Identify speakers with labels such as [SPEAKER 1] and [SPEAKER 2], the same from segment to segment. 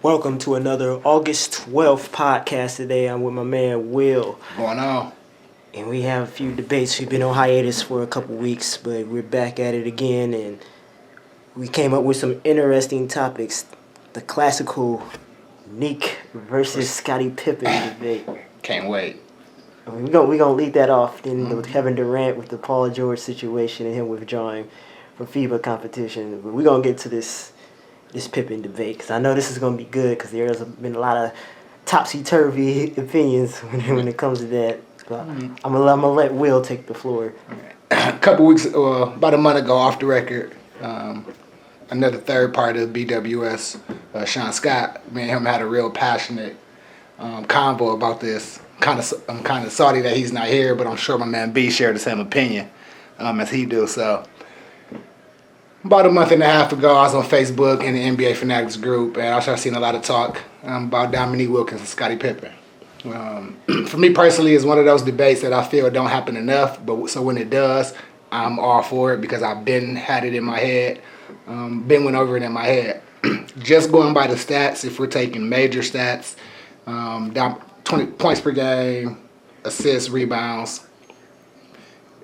[SPEAKER 1] Welcome to another August 12th podcast today. I'm with my man Will.
[SPEAKER 2] What's going on?
[SPEAKER 1] And we have a few debates. We've been on hiatus for a couple weeks, but we're back at it again. And we came up with some interesting topics. The classical Nique versus Scottie Pippen debate.
[SPEAKER 2] Can't wait.
[SPEAKER 1] We're gonna lead that off. Then with Kevin Durant with the Paul George situation and him withdrawing from FIBA competition. But we're gonna get to this Pippen debate because I know this is gonna be good because there's been a lot of topsy-turvy opinions when it comes to that. But I'm gonna let Will take the floor.
[SPEAKER 2] A couple weeks, about a month ago, off the record, another third part of BWS, Sean Scott, me and him had a real passionate convo about this. I'm kind of salty that he's not here, but I'm sure my man B shared the same opinion as he do. So about a month and a half ago, I was on Facebook in the NBA Fanatics group, and I started seeing a lot of talk about Dominique Wilkins and Scottie Pippen. For me personally, it's one of those debates that I feel don't happen enough. But so when it does, I'm all for it because I've had it in my head, went over it in my head. Just going by the stats, if we're taking major stats, 20 points per game, assists, rebounds.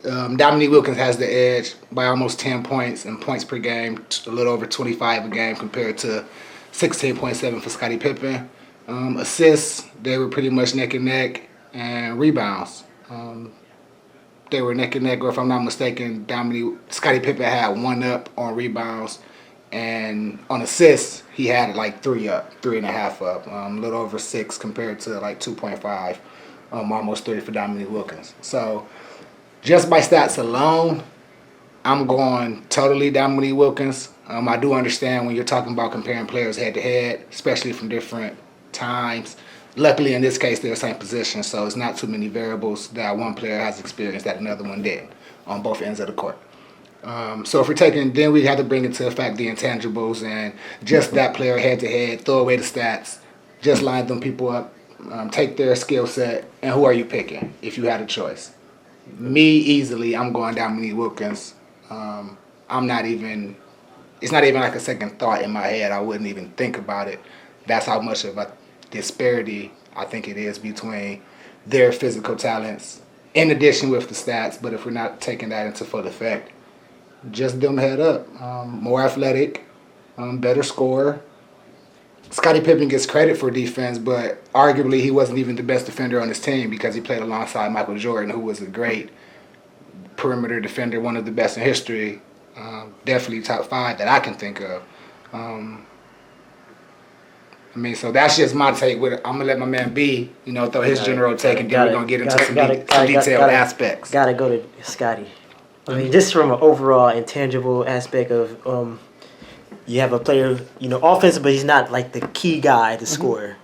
[SPEAKER 2] Dominique Wilkins has the edge by almost 10 points in points per game, a little over 25 a game compared to 16.7 for Scottie Pippen. Assists, they were pretty much neck and neck, and rebounds. They were neck and neck, or if I'm not mistaken, Scottie Pippen had one up on rebounds, and on assists, he had like 3.5 up, a little over 6 compared to like 2.5, almost 3 for Dominique Wilkins. So just by stats alone, I'm going totally Dominique Wilkins. I do understand when you're talking about comparing players head to head, especially from different times. Luckily, in this case, they're the same position, so it's not too many variables that one player has experienced that another one did on both ends of the court. So if we're taking, then we have to bring into effect the intangibles and just that player head to head, throw away the stats, just line them people up, take their skill set, and who are you picking if you had a choice? Me, easily, I'm going Dominique Wilkins. It's not even like a second thought in my head. I wouldn't even think about it. That's how much of a disparity I think it is between their physical talents, in addition with the stats. But if we're not taking that into full effect, just them head up. More athletic, better scorer. Scottie Pippen gets credit for defense, but arguably he wasn't even the best defender on his team because he played alongside Michael Jordan, who was a great perimeter defender, one of the best in history, definitely top 5 that I can think of. So that's just my take with it. I'm going to let my man B, throw his general take, and then we're going to get into some detailed aspects.
[SPEAKER 1] Got to go to Scottie. Just from an overall intangible aspect of you have a player, offensive, but he's not like the key guy to score.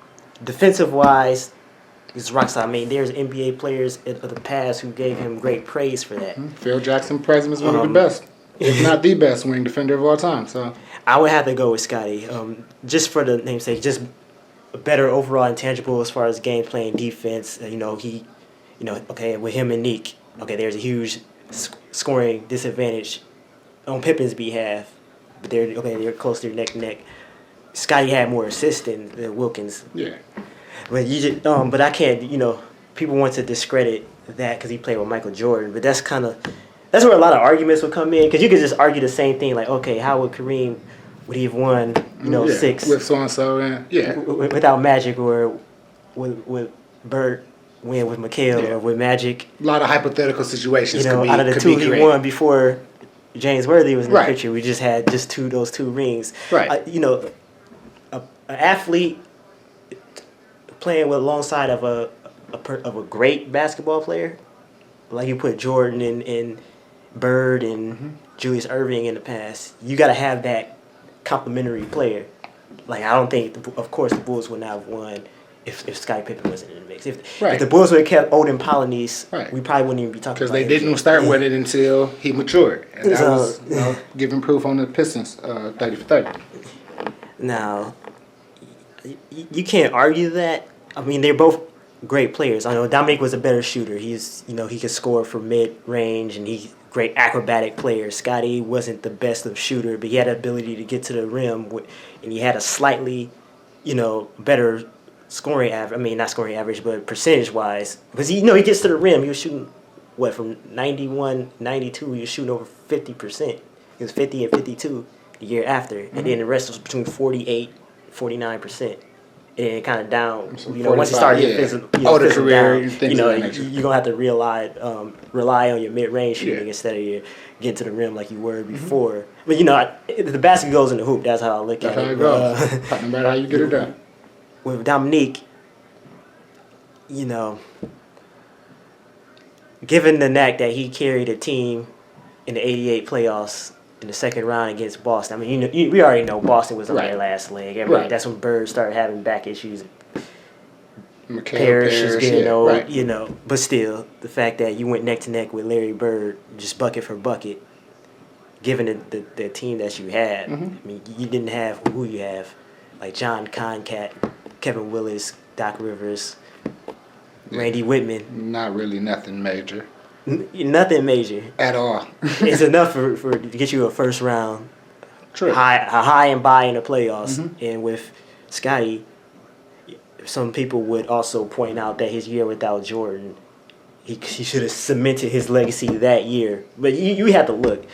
[SPEAKER 1] Defensive-wise, he's rock solid. There's NBA players of the past who gave him great praise for that.
[SPEAKER 2] Phil Jackson praised him as one of the best, if not the best wing defender of all time. So
[SPEAKER 1] I would have to go with Scottie, just for the namesake, just a better overall intangible as far as game playing defense. With him and Nique, there's a huge scoring disadvantage on Pippen's behalf. But they're close to neck and neck. Scottie had more assists than Wilkins.
[SPEAKER 2] Yeah.
[SPEAKER 1] But I can't. People want to discredit that because he played with Michael Jordan. But that's where a lot of arguments would come in because you could just argue the same thing. Like, okay, how would Kareem would he have won? 6
[SPEAKER 2] with so and so,
[SPEAKER 1] without Magic, or with Bird win with McHale, or with Magic.
[SPEAKER 2] A lot of hypothetical situations.
[SPEAKER 1] Out of the 2 he won before James Worthy was in the picture. We just had those two rings.
[SPEAKER 2] Right.
[SPEAKER 1] An athlete playing alongside of a great basketball player, like you put Jordan and Bird and Julius Erving in the past. You got to have that complementary player. Like I don't think, of course, the Bulls would not have won if Scottie Pippen wasn't in the mix. If the Bulls would have kept Odin Polynice, we probably wouldn't even be talking about it.
[SPEAKER 2] Because they didn't start with it until he matured. And that was giving proof on the Pistons, 30 for 30.
[SPEAKER 1] Now, you can't argue that. They're both great players. I know Dominique was a better shooter. He could score from mid-range, and he's a great acrobatic player. Scottie wasn't the best of shooter, but he had the ability to get to the rim, and he had a slightly better scoring average. I mean, not scoring average, but percentage-wise. Because, he gets to the rim. He was shooting, from 91, 92, he was shooting over 50%. He was 50 and 52 the year after. And then the rest was between 48, 49%. And kind of down, once you start getting physical,
[SPEAKER 2] older
[SPEAKER 1] physical
[SPEAKER 2] career,
[SPEAKER 1] down, you're gonna have to rely on your mid-range shooting instead of your getting to the rim like you were before. But the basket goes in the hoop. That's how I look at it.
[SPEAKER 2] That's how it goes. No matter how you get it done.
[SPEAKER 1] With Dominique, given the knack that he carried a team in the '88 playoffs in the second round against Boston. I mean, we already know Boston was on their last leg. I mean, that's when Bird started having back issues. Parrish is getting old, But still, the fact that you went neck to neck with Larry Bird, just bucket for bucket, given the team that you had. I mean, you didn't have who you have, like John Concat, Kevin Willis, Doc Rivers, Randy Whitman.
[SPEAKER 2] Not really nothing major.
[SPEAKER 1] Nothing major
[SPEAKER 2] at all.
[SPEAKER 1] It's enough for to get you a first round, high and by in the playoffs. And with Scotty, some people would also point out that his year without Jordan, he should have cemented his legacy that year. But you have to look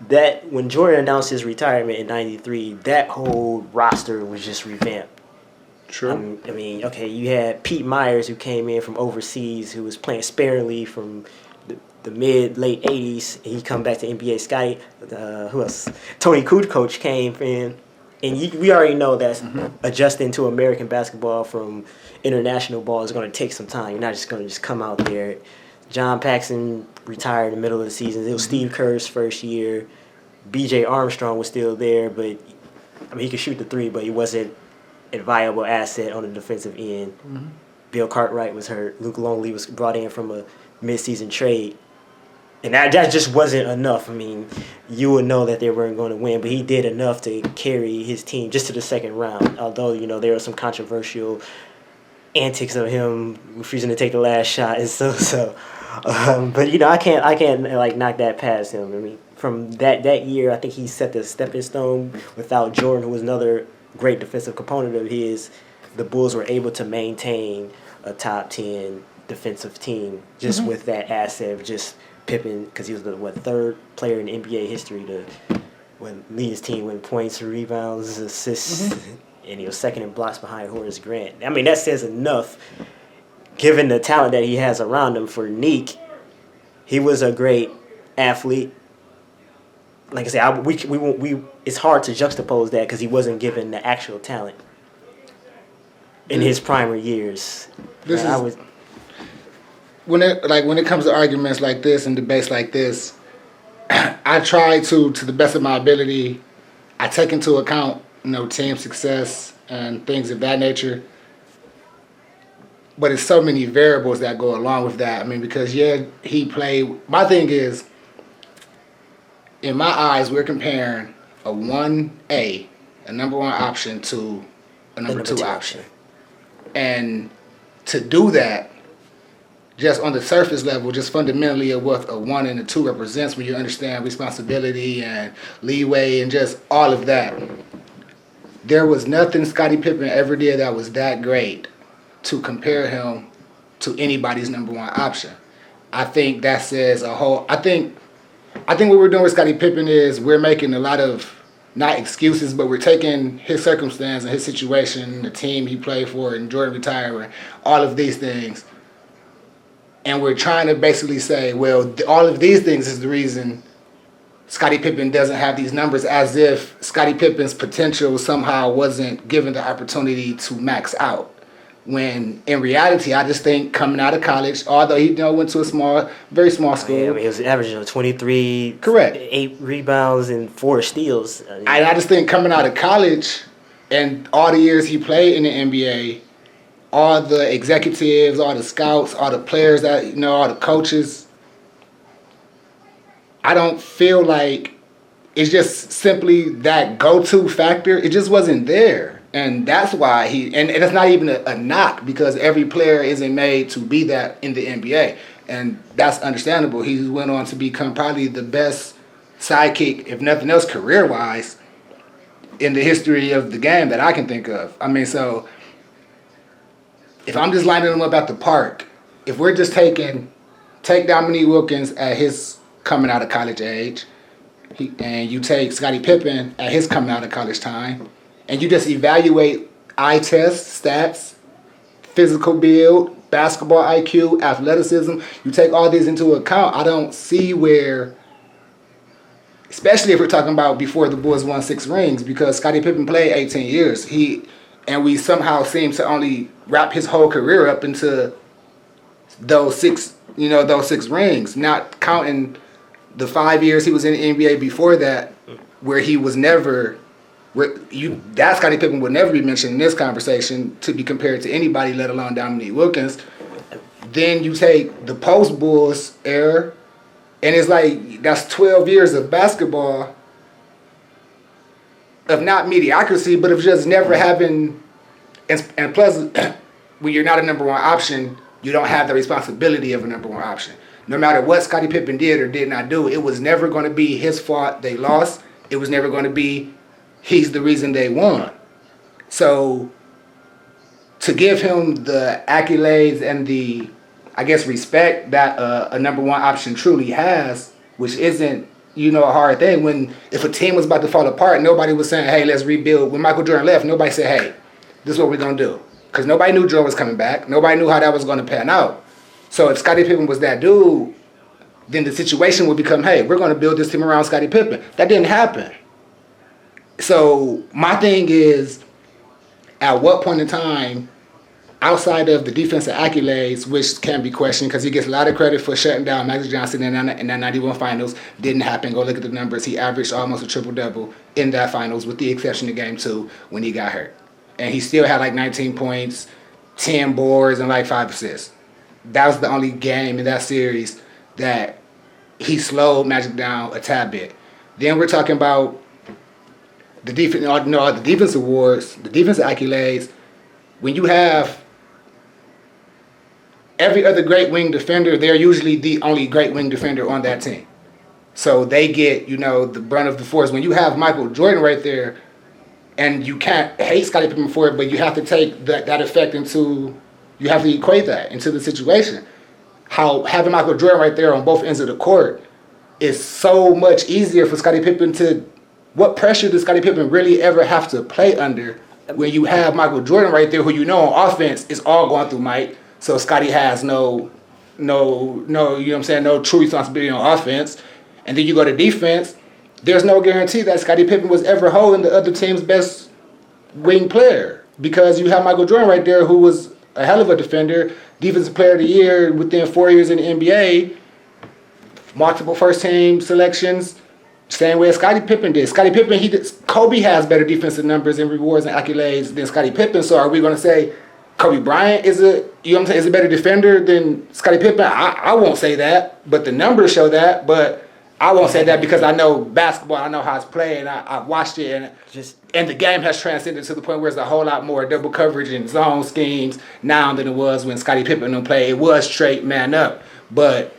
[SPEAKER 1] that when Jordan announced his retirement in '93, that whole roster was just revamped.
[SPEAKER 2] True.
[SPEAKER 1] I mean, okay, you had Pete Myers who came in from overseas, who was playing sparingly from the late '80s. He come back to NBA. Scotty, who else? Tony Kukoc came in, and we already know that adjusting to American basketball from international ball is going to take some time. You're not just going to come out there. John Paxson retired in the middle of the season. It was Steve Kerr's first year. B.J. Armstrong was still there, but I mean he could shoot the three, but he wasn't a viable asset on the defensive end. Bill Cartwright was hurt. Luke Longley was brought in from a mid-season trade. And that just wasn't enough. I mean, you would know that they weren't going to win, but he did enough to carry his team just to the second round. Although, there were some controversial antics of him refusing to take the last shot and but I can't like knock that past him. I mean, from that year, I think he set the stepping stone. Without Jordan, who was another great defensive component of his, the Bulls were able to maintain a top 10 defensive team just with that asset of just Pippen, because he was the third player in NBA history to lead his team with points, rebounds, assists, and he was second in blocks behind Horace Grant. I mean, that says enough, given the talent that he has around him. For Nique, he was a great athlete. Like I said, it's hard to juxtapose that because he wasn't given the actual talent in his primer years.
[SPEAKER 2] When it comes to arguments like this and debates like this, I try to the best of my ability, I take into account, team success and things of that nature. But it's so many variables that go along with that. I mean, because he played. My thing is, in my eyes, we're comparing a 1A, a number one option, to a number two option. And to do that, just on the surface level, just fundamentally of what a 1 and a 2 represents when you understand responsibility and leeway and just all of that. There was nothing Scottie Pippen ever did that was that great to compare him to anybody's number one option. I think that says a whole... I think what we're doing with Scottie Pippen is we're making a lot of, not excuses, but we're taking his circumstance and his situation, the team he played for, and Jordan retiring, all of these things. And we're trying to basically say, well, all of these things is the reason Scottie Pippen doesn't have these numbers, as if Scottie Pippen's potential somehow wasn't given the opportunity to max out. When in reality, I just think coming out of college, although he went to a very small school.
[SPEAKER 1] Yeah, I mean, he was averaging 23,
[SPEAKER 2] correct,
[SPEAKER 1] 8 rebounds and 4 steals.
[SPEAKER 2] I just think coming out of college and all the years he played in the NBA, all the executives, all the scouts, all the players that all the coaches, I don't feel like it's just simply that go-to factor. It just wasn't there. And that's why and it's not even a knock, because every player isn't made to be that in the NBA. And that's understandable. He went on to become probably the best sidekick, if nothing else, career-wise. in the history of the game that I can think of. I mean, so if I'm just lining them up at the park, if we're just take Dominique Wilkins at his coming out of college age, and you take Scottie Pippen at his coming out of college time, and you just evaluate eye tests, stats, physical build, basketball IQ, athleticism, you take all these into account, I don't see where, especially if we're talking about before the Bulls won 6 rings, because Scottie Pippen played 18 years. And we somehow seem to only wrap his whole career up into those 6 rings, not counting the 5 years he was in the NBA before that, where he was never, that Scottie Pippen would never be mentioned in this conversation to be compared to anybody, let alone Dominique Wilkins. Then you take the post-Bulls era, and it's like that's 12 years of basketball of not mediocrity, but of just never having, and plus, when you're not a number one option, you don't have the responsibility of a number one option. No matter what Scottie Pippen did or did not do, it was never going to be his fault they lost. It was never going to be he's the reason they won. So to give him the accolades and the, I guess, respect that a number one option truly has, which isn't, a hard thing. When if a team was about to fall apart, nobody was saying, hey, let's rebuild. When Michael Jordan left, nobody said, hey, this is what we're going to do. Because nobody knew Jordan was coming back. Nobody knew how that was going to pan out. So if Scottie Pippen was that dude, then the situation would become, hey, we're going to build this team around Scottie Pippen. That didn't happen. So my thing is, at what point in time, outside of the defensive accolades, which can be questioned because he gets a lot of credit for shutting down Magic Johnson in that 91 finals, didn't happen. Go look at the numbers. He averaged almost a triple-double in that finals, with the exception of Game 2 when he got hurt. And he still had like 19 points, 10 boards, and like 5 assists. That was the only game in that series that he slowed Magic down a tad bit. Then we're talking about the defense awards, the defensive accolades. When you have every other great wing defender, they're usually the only great wing defender on that team. So they get, the brunt of the force. When you have Michael Jordan right there, and you can't hate Scottie Pippen for it, but you have to take that effect you have to equate that into the situation. How having Michael Jordan right there on both ends of the court is so much easier for Scottie Pippen what pressure does Scottie Pippen really ever have to play under when you have Michael Jordan right there, who on offense is all going through Mike, so Scottie has no true responsibility on offense. And then you go to defense, there's no guarantee that Scottie Pippen was ever holding the other team's best wing player, because you have Michael Jordan right there, who was a hell of a defender, defensive player of the year within 4 years in the NBA, multiple first team selections, same way as Scottie Pippen did. Scottie Pippen, Kobe has better defensive numbers and rewards and accolades than Scottie Pippen. So are we going to say Kobe Bryant is a better defender than Scottie Pippen? I won't say that, but the numbers show that. But I won't say that because I know basketball, I know how it's played, and I watched it, and the game has transcended to the point where there's a whole lot more double coverage and zone schemes now than it was when Scottie Pippen played. It was straight man up, but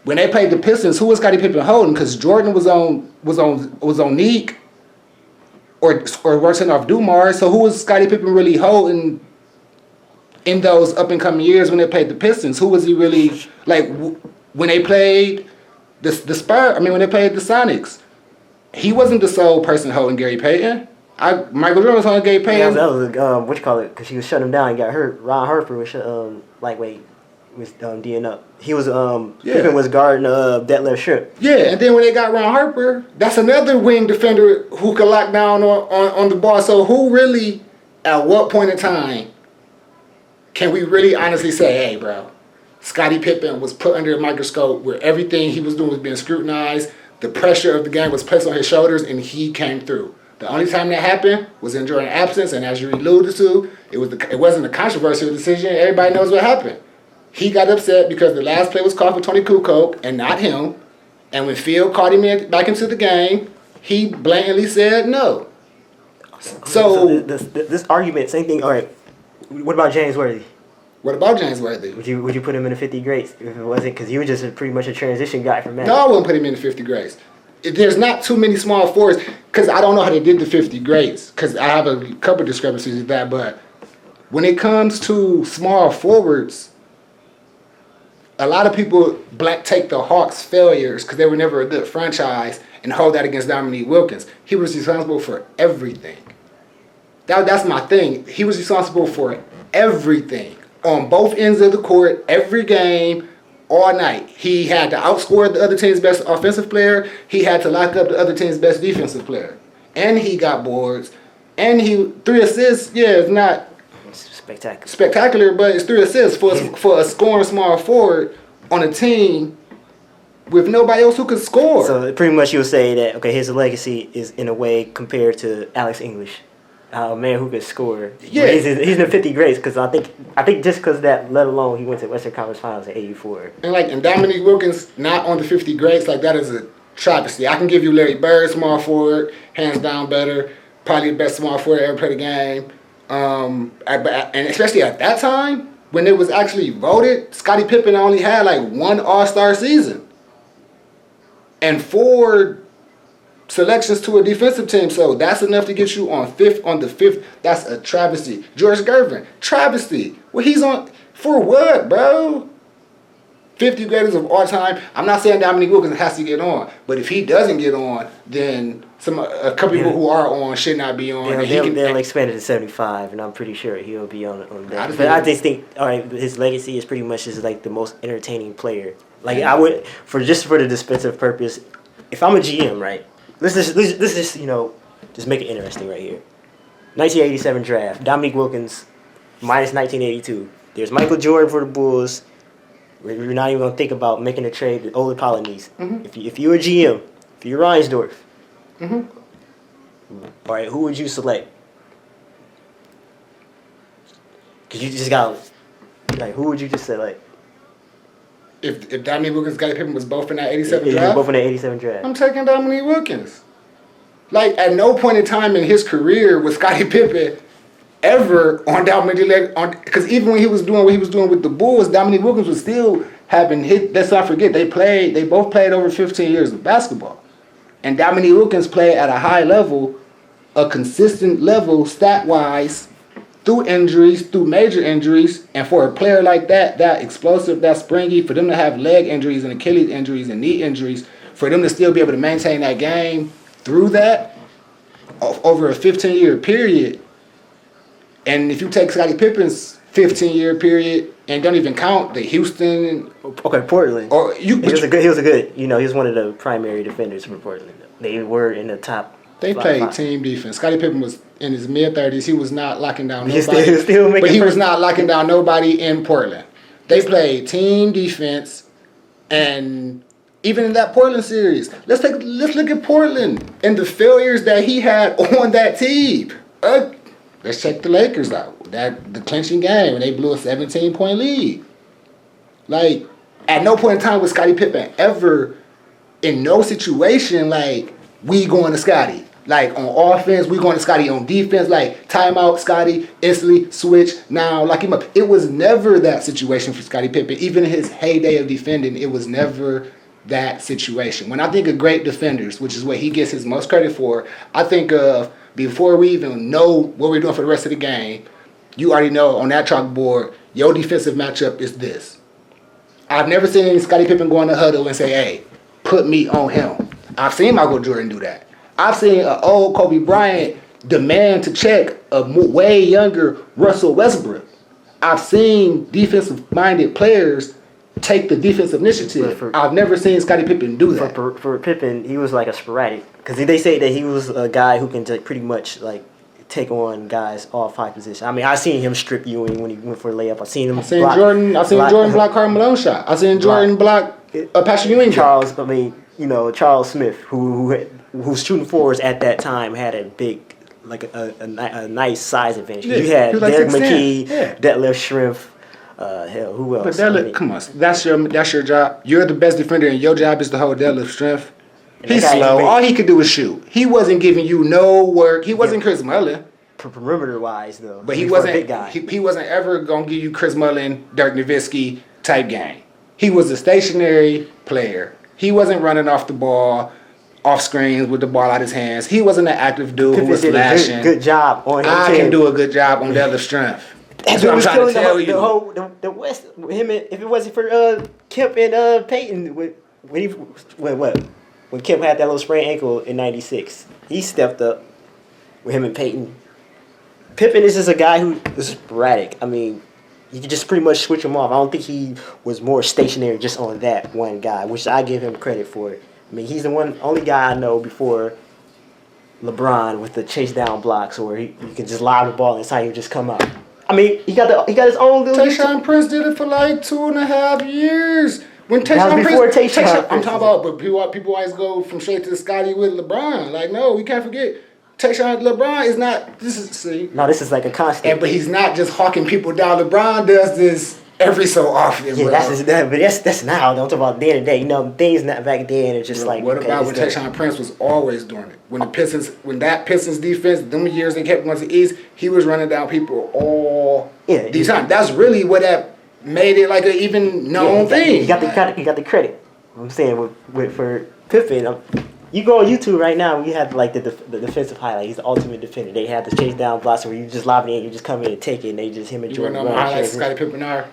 [SPEAKER 2] when they played the Pistons, who was Scottie Pippen holding? Because Jordan was on Nique or working off Dumars. So who was Scottie Pippen really holding in those up and coming years when they played the Pistons? Who was he really like when they played the Spurs? I mean, when they played the Sonics, he wasn't the sole person holding Gary Payton. Michael Jordan was holding Gary Payton.
[SPEAKER 1] Yeah, that was because he was shutting him down and got hurt. Ron Harper was lightweight. Was D'ing up. He was Pippen was guarding that left strip.
[SPEAKER 2] Yeah, and then when they got Ron Harper, that's another wing defender who could lock down on the ball. So who really, at what point in time, can we really honestly say, hey, bro, Scottie Pippen was put under a microscope where everything he was doing was being scrutinized, the pressure of the game was placed on his shoulders, and he came through. The only time that happened was in Jordan's absence, and as you alluded to, it wasn't a controversial decision. Everybody knows what happened. He got upset because the last play was called for Tony Kukoc and not him. And when Phil called him back into the game, he blatantly said no. So
[SPEAKER 1] this argument, same thing. All right, what about James Worthy?
[SPEAKER 2] What about James Worthy?
[SPEAKER 1] Would you put him in the 50 greats if it wasn't because he was just pretty much a transition guy for Magic?
[SPEAKER 2] No, I wouldn't put him in the 50 greats. there's not too many small forwards because I don't know how they did the 50 greats because I have a couple discrepancies with that. But when it comes to small forwards, a lot of people take the Hawks' failures because they were never a good franchise and hold that against Dominique Wilkins. He was responsible for everything. That's my thing. He was responsible for everything on both ends of the court, every game, all night. He had to outscore the other team's best offensive player. He had to lock up the other team's best defensive player. And he got boards. And 3 assists, yeah, it's not spectacular, but it's 3 assists for a scoring small forward on a team with nobody else who could score.
[SPEAKER 1] So pretty much you'll say that, okay, his legacy is in a way compared to Alex English. A man who could score.
[SPEAKER 2] Yeah.
[SPEAKER 1] He's in the 50 greats because I think just because of that, let alone he went to Western Conference Finals in '84.
[SPEAKER 2] And Dominique Wilkins not on the 50 greats, that is a travesty. I can give you Larry Bird, small forward, hands down better, probably the best small forward ever played the game. And especially at that time, when it was actually voted, Scottie Pippen only had 1 All-Star season and 4 selections to a defensive team, so that's enough to get you on the fifth. That's a travesty. George Gervin, travesty. Well, he's on for what, bro? 50 greatest of all time. I'm not saying Dominique Wilkins has to get on, but if he doesn't get on, then a couple people who are on should not be on.
[SPEAKER 1] They'll expand it to 75, and I'm pretty sure he'll be on that. But I just think, all right, his legacy is pretty much just the most entertaining player. I would for the defensive purpose. If I'm a GM, right? Let's just just make it interesting right here. 1987 draft. Dominique Wilkins minus 1982. There's Michael Jordan for the Bulls. We're not even gonna think about making a trade with Ole Polonese. Mm-hmm. If you're a GM, if you're Reinsdorf, all right, who would you select? Because you just got who would you just select?
[SPEAKER 2] If Dominique Wilkins, Scottie Pippen was both in that 87 draft?
[SPEAKER 1] Both in that 87 draft.
[SPEAKER 2] I'm taking Dominique Wilkins. At no point in time in his career was Scottie Pippen ever on Dominique, because even when he was doing what he was doing with the Bulls, Dominique Wilkins was still having hit. Let's not forget, they both played over 15 years of basketball. And Dominique Wilkins played at a high level, a consistent level stat-wise, through injuries, through major injuries, and for a player like that explosive, that springy, for them to have leg injuries and Achilles injuries and knee injuries, for them to still be able to maintain that game through that over a 15-year period. And if you take Scottie Pippen's 15-year period and don't even count the Houston,
[SPEAKER 1] Portland, he was a good. He was one of the primary defenders for Portland. They were in the top.
[SPEAKER 2] They played team defense. Scottie Pippen was in his mid-30s. He was not locking down nobody. He was not locking down nobody in Portland. They played team defense, and even in that Portland series, let's look at Portland and the failures that he had on that team. Let's check the Lakers out. The clinching game when they blew a 17-point lead. At no point in time was Scottie Pippen ever in no situation we going to Scottie. On offense, we going to Scottie. On defense, timeout, Scottie, instantly switch, now lock him up. It was never that situation for Scottie Pippen. Even in his heyday of defending, it was never that situation. When I think of great defenders, which is what he gets his most credit for, I think of before we even know what we're doing for the rest of the game, you already know on that chalkboard, your defensive matchup is this. I've never seen Scottie Pippen go in the huddle and say, hey, put me on him. I've seen Michael Jordan do that. I've seen an old Kobe Bryant demand to check a way younger Russell Westbrook. I've seen defensive-minded players take the defensive initiative. I've never seen Scottie Pippen do that.
[SPEAKER 1] For Pippen, he was a sporadic. Because they say that he was a guy who can pretty much take on guys all 5 positions. I mean, I seen him strip Ewing when he went for a layup. I seen
[SPEAKER 2] Jordan block Karl Malone shot. I seen Jordan block Patrick Ewing.
[SPEAKER 1] Charles Smith, who's shooting forwards at that time, had a big, a nice size advantage. Yeah, you had Derek McKee, Detlef Schrempf, who else?
[SPEAKER 2] But come on, that's your job. You're the best defender, and your job is to hold Detlef Schrempf. He's slow. All he could do was shoot. He wasn't giving you no work. He wasn't Chris Mullin.
[SPEAKER 1] Perimeter-wise, though.
[SPEAKER 2] But he wasn't big guy. He wasn't ever going to give you Chris Mullin, Dirk Nowitzki type game. He was a stationary player. He wasn't running off the ball. off screens with the ball out of his hands. He wasn't an active dude who
[SPEAKER 1] Pippen
[SPEAKER 2] was
[SPEAKER 1] did
[SPEAKER 2] flashing.
[SPEAKER 1] a good job on him.
[SPEAKER 2] I
[SPEAKER 1] too.
[SPEAKER 2] can do a good job on the other strength. That's
[SPEAKER 1] He
[SPEAKER 2] what I'm
[SPEAKER 1] was
[SPEAKER 2] trying to
[SPEAKER 1] killing
[SPEAKER 2] tell
[SPEAKER 1] the
[SPEAKER 2] you.
[SPEAKER 1] whole the West. Him and, if it wasn't for Kemp and Peyton, when Kemp had that little sprained ankle in '96, he stepped up with him and Peyton. Pippen is just a guy who is sporadic. I mean, you can just pretty much switch him off. I don't think he was more stationary just on that one guy, which I give him credit for. I mean, he's the only guy I know before LeBron with the chase down blocks, where you can just lob the ball inside, he'll just come out. I mean, he got his own little.
[SPEAKER 2] Tayshaun Prince did it for like 2.5 years. When
[SPEAKER 1] That was before Tayshaun
[SPEAKER 2] I'm
[SPEAKER 1] Prince.
[SPEAKER 2] talking about, but people always go from straight to Scotty with LeBron. Like, no, we can't forget. LeBron is not. This is
[SPEAKER 1] like a constant.
[SPEAKER 2] But he's not just hawking people down. LeBron does this every so often.
[SPEAKER 1] Yeah,
[SPEAKER 2] bro.
[SPEAKER 1] that's now. Don't talk about day to day. You know, things not back then. It's just like.
[SPEAKER 2] What about when Tayshaun Prince was always doing it? When that Pistons defense, them years they kept going to the East, he was running down people all the time. That's really what that made it like an even known thing.
[SPEAKER 1] You got the credit. I'm saying for Pippen. You go on YouTube right now, we have like the defensive highlight. He's the ultimate defender. They have the chase down blocks where you just lob it in, you just come in and take it, and they just him and Jordan.
[SPEAKER 2] You know my highlights Scottie Pippen are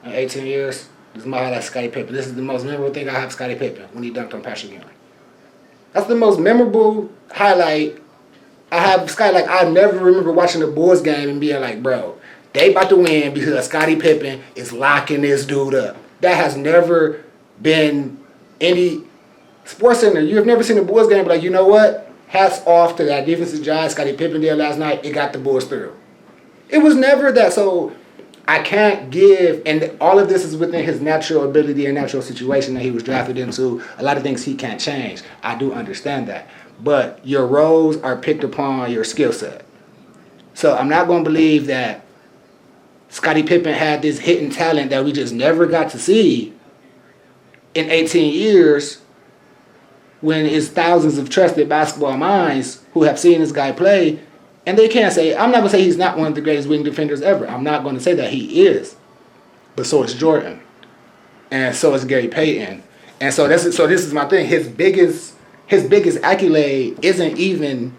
[SPEAKER 2] in 18 years. This is my highlight Scottie Pippen. This is the most memorable thing I have Scottie Pippen when he dunked on Patrick Ewing. That's the most memorable highlight I have Scottie. Like, I never remember watching the Bulls game and being like, bro, they about to win because Scottie Pippen is locking this dude up. That has never been any Sports Center. You have never seen a Bulls game, but like, you know what? Hats off to that defensive job Scottie Pippen did last night. It got the Bulls through. It was never that. So I can't give, and all of this is within his natural ability and natural situation that he was drafted into. A lot of things he can't change. I do understand that. But your roles are picked upon your skill set. So I'm not going to believe that Scottie Pippen had this hidden talent that we just never got to see in 18 years when it's thousands of trusted basketball minds who have seen this guy play, and they can't say, I'm not going to say he's not one of the greatest wing defenders ever. I'm not going to say that he is. But so is Jordan. And so is Gary Payton. And so this is my thing. His biggest accolade isn't even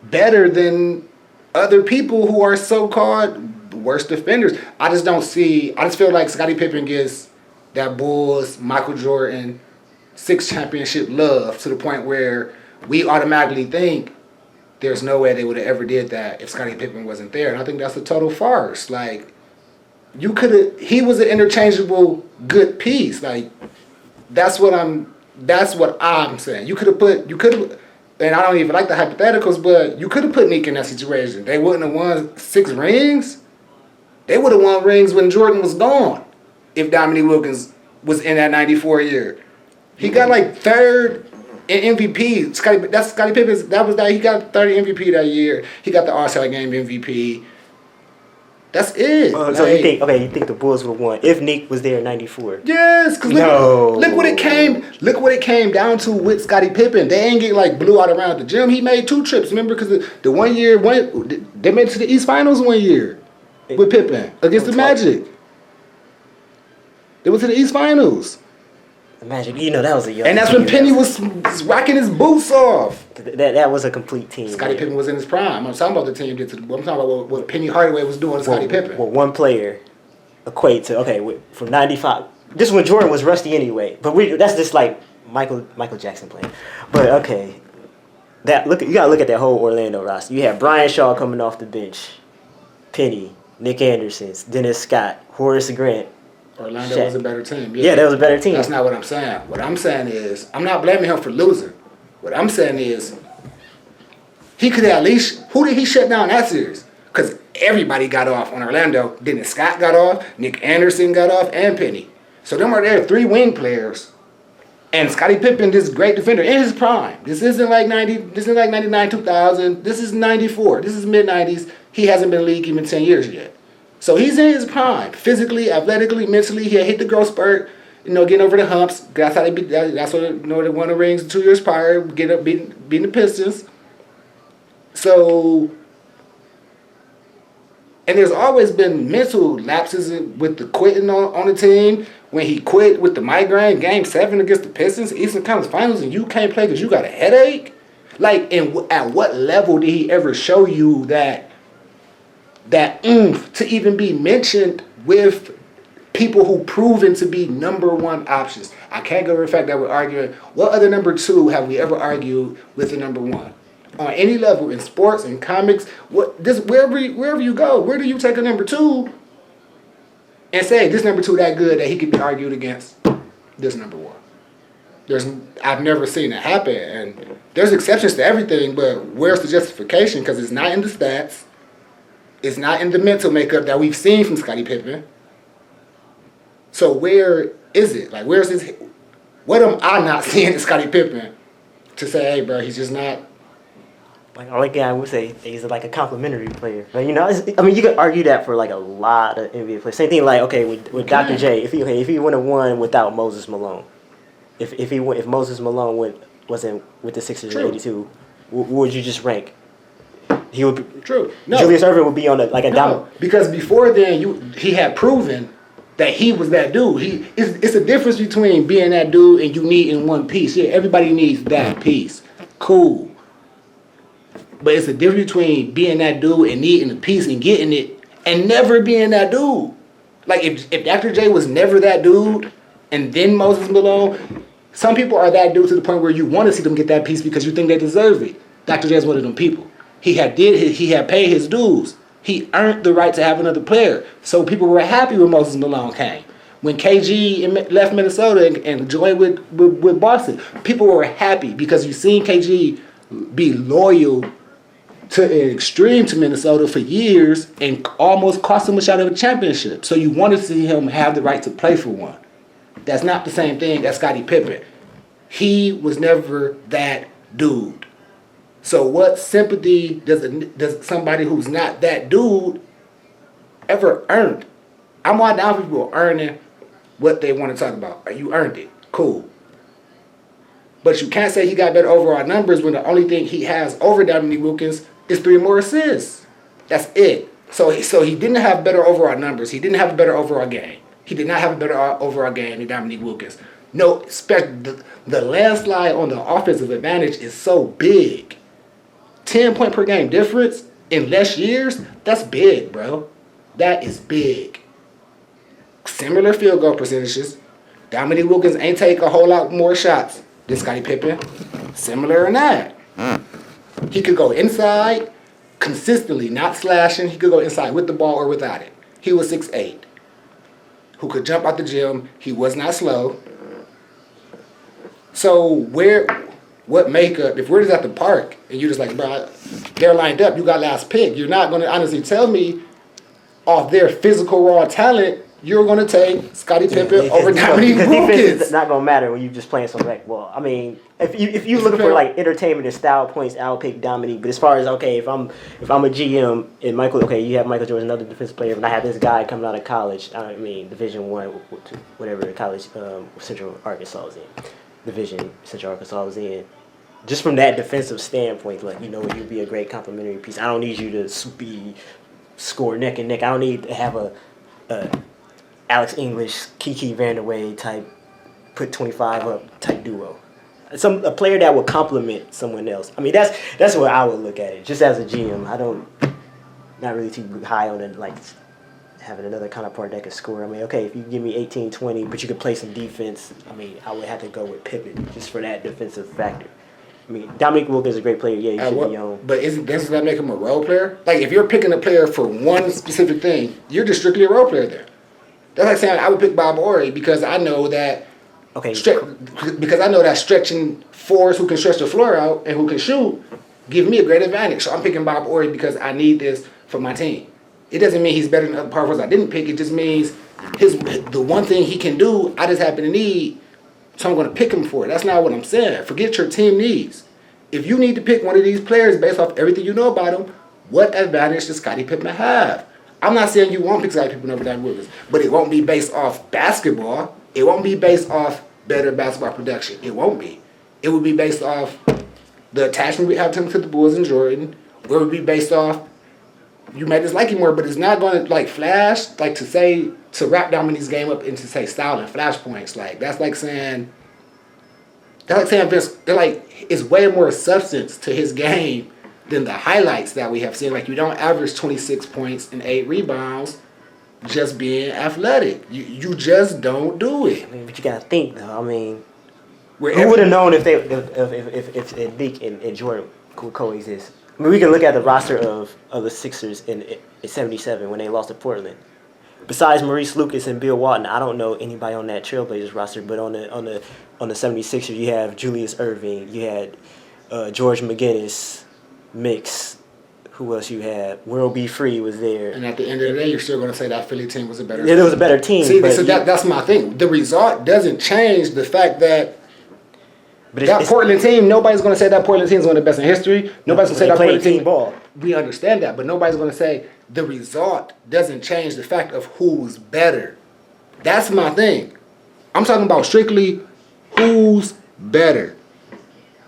[SPEAKER 2] better than other people who are so-called worst defenders. I just feel like Scottie Pippen gets that Bulls, Michael Jordan, 6 championship love to the point where we automatically think there's no way they would have ever did that if Scottie Pippen wasn't there. And I think that's a total farce. Like, he was an interchangeable good piece. Like, that's what I'm saying. You could have, and I don't even like the hypotheticals, but you could have put Nique in that situation. They wouldn't have won 6 rings. They would have won rings when Jordan was gone if Dominique Wilkins was in that 94 year. He got like 3rd in MVP. Scottie Pippen's. He got 3rd MVP that year. He got the All-Star Game MVP. That's it.
[SPEAKER 1] So you think the Bulls would have won if Nique was there in '94?
[SPEAKER 2] Yes, because look what it came down to with Scottie Pippen. They ain't get like blew out around the gym. He made 2 trips. Remember, because the one year they made it to the East Finals one year with Pippen against the Magic. They went to the East Finals.
[SPEAKER 1] Magic, that was a young.
[SPEAKER 2] And that's when Penny was rocking his boots off.
[SPEAKER 1] That was a complete team.
[SPEAKER 2] Scottie Pippen was in his prime. I'm talking about the team did to the. I'm talking about what Penny Hardaway was doing to Scottie Pippen.
[SPEAKER 1] Well, one player equate to from '95. This is when Jordan was rusty anyway. But that's just like Michael Jackson playing. But okay, you gotta look at that whole Orlando roster. You had Brian Shaw coming off the bench, Penny, Nick Anderson, Dennis Scott, Horace Grant.
[SPEAKER 2] Orlando
[SPEAKER 1] Shaq.
[SPEAKER 2] Was a better team.
[SPEAKER 1] Yeah, that was a better team.
[SPEAKER 2] That's not what I'm saying. What I'm saying is, I'm not blaming him for losing. What I'm saying is, he could at least, who did he shut down that series? Because everybody got off on Orlando. Dennis Scott got off, Nick Anderson got off, and Penny. So them are there 3 wing players. And Scottie Pippen, this great defender in his prime. This isn't like 99, 2000. This is 94. This is mid-90s. He hasn't been in the league even 10 years yet. So he's in his prime, physically, athletically, mentally. He had hit the growth spurt, getting over the humps. That's how that's what they won the rings 2 years prior, beating the Pistons. So, And there's always been mental lapses with the quitting on the team. When he quit with the migraine, Game 7 against the Pistons, Eastern Conference Finals, and you can't play because you got a headache? Like, at what level did he ever show you that oomph to even be mentioned with people who proven to be number one options? I can't go over the fact that we're arguing, what other number two have we ever argued with the number one? On any level, in sports, in comics, wherever you go, where do you take a number two and say this number two that good that he could be argued against this number one? I've never seen it happen, and there's exceptions to everything, but where's the justification? Because it's not in the stats, it's not in the mental makeup that we've seen from Scottie Pippen. So where is it? Like, where's this? What am I not seeing in Scottie Pippen to say, hey, bro, he's just not?
[SPEAKER 1] Like, only guy I would say he's like a complimentary player. But, you know, you could argue that for like a lot of NBA players. Same thing, like, okay, with Dr. J, if he would have won without Moses Malone, if Moses Malone wasn't with the Sixers in '82, what would you just rank? He would be,
[SPEAKER 2] true. No,
[SPEAKER 1] Julius Erving would be on dominant.
[SPEAKER 2] Because before then, he had proven that he was that dude. It's a difference between being that dude and you needing one piece. Yeah, everybody needs that piece. Cool. But it's a difference between being that dude and needing a piece and getting it and never being that dude. Like, if Dr. J was never that dude and then Moses Malone, some people are that dude to the point where you want to see them get that piece because you think they deserve it. Dr. J is one of them people. He had paid his dues. He earned the right to have another player. So people were happy when Moses Malone came. When KG left Minnesota and joined with Boston, people were happy because you seen KG be loyal to an extreme to Minnesota for years and almost cost him a shot at a championship. So you want to see him have the right to play for one. That's not the same thing as Scottie Pippen. He was never that dude. So what sympathy does somebody who's not that dude ever earn? I'm all down for people earning what they want to talk about. You earned it. Cool. But you can't say he got better overall numbers when the only thing he has over Dominique Wilkins is 3 more assists. That's it. So he didn't have better overall numbers. He didn't have a better overall game. He did not have a better overall game than Dominique Wilkins. No, the landslide on the offensive advantage is so big. 10-point per game difference in less years, that's big, bro. That is big. Similar field goal percentages. Dominique Wilkins ain't take a whole lot more shots than Scottie Pippen. Similar in that. He could go inside consistently, not slashing. He could go inside with the ball or without it. He was 6'8", who could jump out the gym. He was not slow. So what makeup, if we're just at the park and you're just like, bro, they're lined up, you got last pick, you're not going to honestly tell me off their physical raw talent, you're going to take Scottie Pippen over Dominique Wilkins.
[SPEAKER 1] Defense is not going to matter when you're just playing some rec. Well, I mean, if you're looking for like entertainment and style points, I'll pick Dominique. But as far as, okay, if I'm a GM and you have Michael Jordan, another defensive player, and I have this guy coming out of college, I mean, Division I, whatever the college Central Arkansas was in. Division Central Arkansas was in. Just from that defensive standpoint, like, you know, you'd be a great complimentary piece. I don't need you to score neck and neck. I don't need to have a Alex English, Kiki Vanderway type, put 25 up type duo. A player that would complement someone else. I mean, that's what I would look at it. Just as a GM, not really too high on it, like having another counterpart that could score. I mean, okay, if you give me 18, 20, but you could play some defense, I mean, I would have to go with Pippen just for that defensive factor. I mean, Dominique Wilkins is a great player. Yeah, he should be on.
[SPEAKER 2] But does that make him a role player? Like, if you're picking a player for one specific thing, you're just strictly a role player there. That's like saying I would pick Bob Horry because I know that. Okay. Because I know that stretching fours who can stretch the floor out and who can shoot give me a great advantage. So I'm picking Bob Horry because I need this for my team. It doesn't mean he's better than other power forwards I didn't pick. It just means the one thing he can do, I just happen to need. So I'm going to pick him for it. That's not what I'm saying. Forget your team needs. If you need to pick one of these players based off everything you know about him, what advantage does Scottie Pippen have? I'm not saying you won't pick Scottie Pippen over Dominique Wilkins, but it won't be based off basketball. It won't be based off better basketball production. It won't be. It would be based off the attachment we have to the Bulls and Jordan. It would be based off you may dislike him more, but it's not going to like flash like to wrap Dominique's game up into say style and flash points. Like that's like saying Vince. They're like it's way more substance to his game than the highlights that we have seen. Like you don't average 26 points and 8 rebounds just being athletic. You just don't do it.
[SPEAKER 1] I mean, but you gotta think though. I mean,
[SPEAKER 2] Where
[SPEAKER 1] who would have known if Nique and Jordan could coexist? I mean, we can look at the roster of the Sixers in '77 when they lost to Portland. Besides Maurice Lucas and Bill Walton, I don't know anybody on that Trailblazers roster. But on the 76ers, you have Julius Erving, you had George McGinnis, Mix. Who else you had? World B. Free was there.
[SPEAKER 2] And at the end of the day, you're still going to say that Philly team was a better team.
[SPEAKER 1] Yeah, it was a better team.
[SPEAKER 2] See, so that's my thing. The result doesn't change the fact that that Portland team, nobody's going to say that Portland team is one of the best in history. Nobody's going to say that Portland team
[SPEAKER 1] ball.
[SPEAKER 2] We understand that, but nobody's going to say the result doesn't change the fact of who's better. That's my thing. I'm talking about strictly who's better.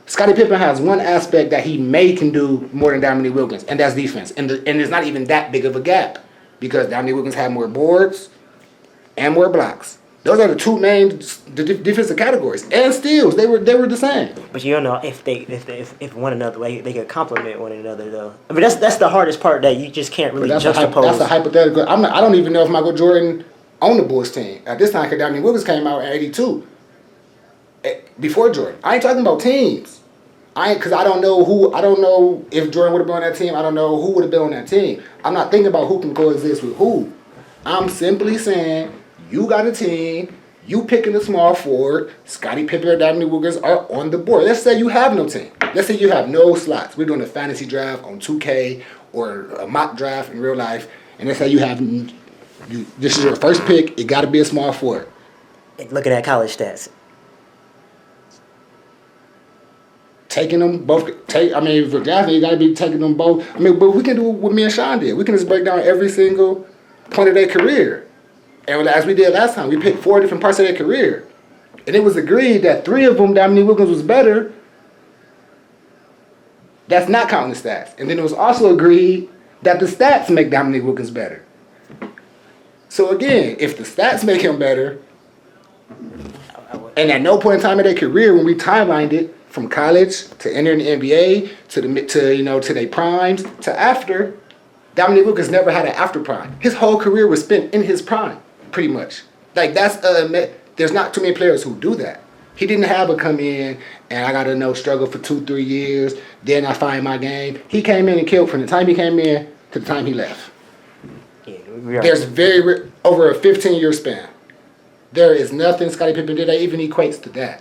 [SPEAKER 2] Scottie Pippen has one aspect that he can do more than Dominique Wilkins, and that's defense. And it's not even that big of a gap because Dominique Wilkins had more boards and more blocks. Those are the two main defensive categories. And steals, they were the same.
[SPEAKER 1] But you don't know if one another, like they could complement one another though. I mean that's the hardest part that you just can't really juxtapose.
[SPEAKER 2] That's a hypothetical. I don't even know if Michael Jordan owned the Bulls team at this time because Dominique Wilkins came out in '82 before Jordan. I ain't talking about teams. Because I don't know if Jordan would have been on that team. I don't know who would have been on that team. I'm not thinking about who can coexist with who. I'm simply saying you got a team, you picking a small forward, Scottie Pippen or Dominique Wilkins are on the board. Let's say you have no team. Let's say you have no slots. We're doing a fantasy draft on 2K or a mock draft in real life. And let's say this is your first pick. It got to be a small forward.
[SPEAKER 1] Looking at college stats.
[SPEAKER 2] Taking them both. For drafting, you got to be taking them both. But we can do what me and Sean did. We can just break down every single point of their career. And as we did last time, we picked 4 different parts of their career. And it was agreed that 3 of them, Dominique Wilkins was better. That's not counting the stats. And then it was also agreed that the stats make Dominique Wilkins better. So again, if the stats make him better, and at no point in time in their career when we timelined it, from college to entering the NBA to their primes to after, Dominique Wilkins never had an after prime. His whole career was spent in his prime, pretty much. Like there's not too many players who do that. He didn't have a come in and I gotta struggle for 2-3 years. Then I find my game. He came in and killed from the time he came in to the time he left. Yeah, there's over a 15-year span. There is nothing Scottie Pippen did that even equates to that.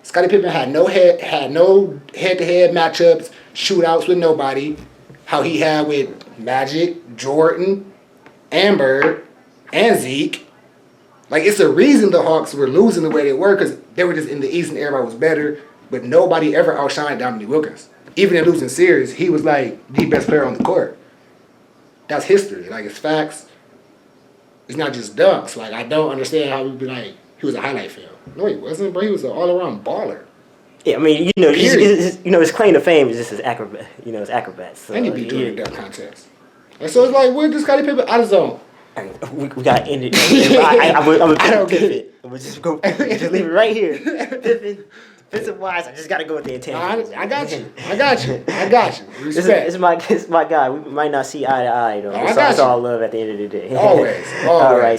[SPEAKER 2] Scottie Pippen had no head-to-head matchups, shootouts with nobody. How he had with Magic, Jordan, and Bird, and Zeke. Like, it's a reason the Hawks were losing the way they were because they were just in the East and everybody was better, but nobody ever outshined Dominique Wilkins. Even in losing series, he was like the best player on the court. That's history. Like, it's facts. It's not just dunks. Like, I don't understand how we'd be like, he was a highlight film. No, he wasn't, bro. He was an all-around baller.
[SPEAKER 1] Yeah, I mean, his claim to fame is just his acrobat. His acrobats. So,
[SPEAKER 2] and he beat Jordan in that contest. And so it's like, where does Scottie Pippen out of zone?
[SPEAKER 1] We got ended. I'm gonna pick it. I'm gonna just leave it right here. Pippen, defensive wise, I just gotta go with the intangibles.
[SPEAKER 2] I got you. Respect.
[SPEAKER 1] It's my guy. We might not see eye to eye though. It's all love at the end of the day.
[SPEAKER 2] Always.
[SPEAKER 1] All right.